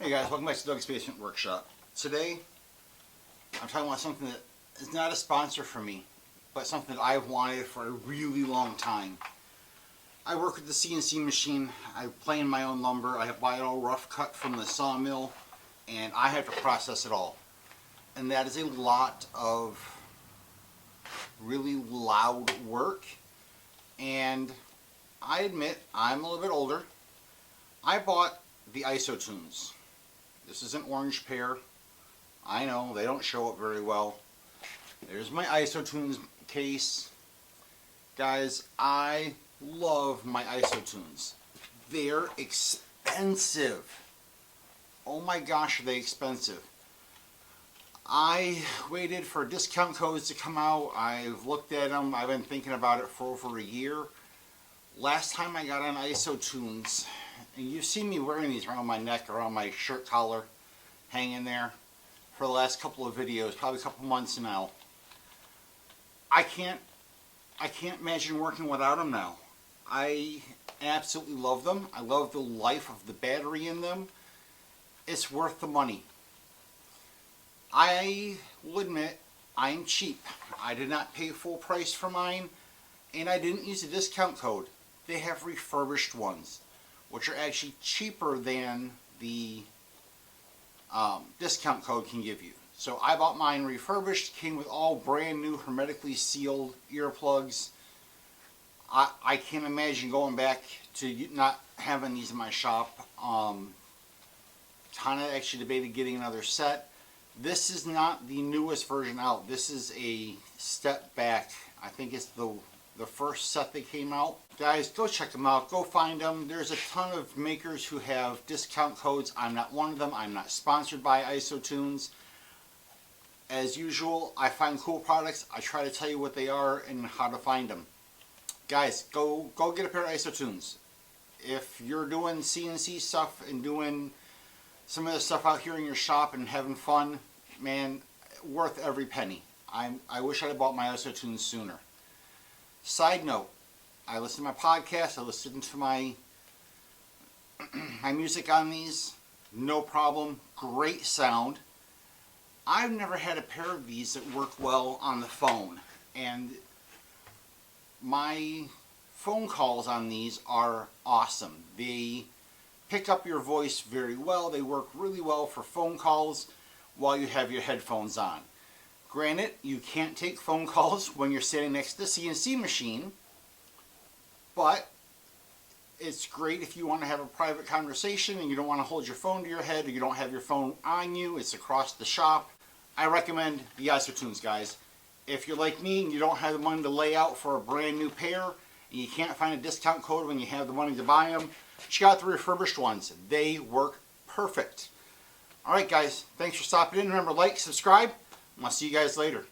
Hey guys, welcome back to Doug's Basement Workshop. Today, I'm talking about something that is not a sponsor for me, but something that I've wanted for a really long time. I work with the CNC machine, I plane my own lumber, I buy it all rough cut from the sawmill, and I have to process it all. And that is a lot of really loud work, and I admit, I'm a little bit older. I bought the ISOtunes. This is an orange pair. I know, they don't show up very well. There's my ISOtunes case. Guys, I love my ISOtunes. They're expensive. Oh my gosh, are they expensive. I waited for discount codes to come out. I've looked at them. I've been thinking about it for over a year. Last time I got on ISOtunes, and you've seen me wearing these around my neck, around my shirt collar, hanging there for the last couple of videos, probably a couple months now. I can't imagine working without them now. I absolutely love them. I love the life of the battery in them. It's worth the money. I will admit, I'm cheap. I did not pay full price for mine, and I didn't use a discount code. They have refurbished ones, which are actually cheaper than the discount code can give you. So I bought mine refurbished, came with all brand new hermetically sealed earplugs. I can't imagine going back to not having these in my shop. Kind of actually debated getting another set. This is not the newest version out. This is a step back. I think it's the first set that came out. Guys, go check them out. Go find them. There's a ton of makers who have discount codes. I'm not one of them. I'm not sponsored by ISOtunes. As usual, I find cool products. I try to tell you what they are and how to find them. Guys, go get a pair of ISOtunes. If you're doing CNC stuff and doing some of the stuff out here in your shop and having fun, man, worth every penny. I wish I'd have bought my ISOtunes sooner. Side note, I listen to my podcast, I listen to my music on these, no problem, great sound. I've never had a pair of these that work well on the phone, and my phone calls on these are awesome. They pick up your voice very well. They work really well for phone calls while you have your headphones on. Granted, you can't take phone calls when you're sitting next to the CNC machine, but it's great if you want to have a private conversation and you don't want to hold your phone to your head, or you don't have your phone on you, it's across the shop. I recommend the ISOtunes, guys. If you're like me and you don't have the money to lay out for a brand new pair, and you can't find a discount code when you have the money to buy them, check out the refurbished ones. They work perfect. Alright guys, thanks for stopping in. Remember, like, subscribe, and I'll see you guys later.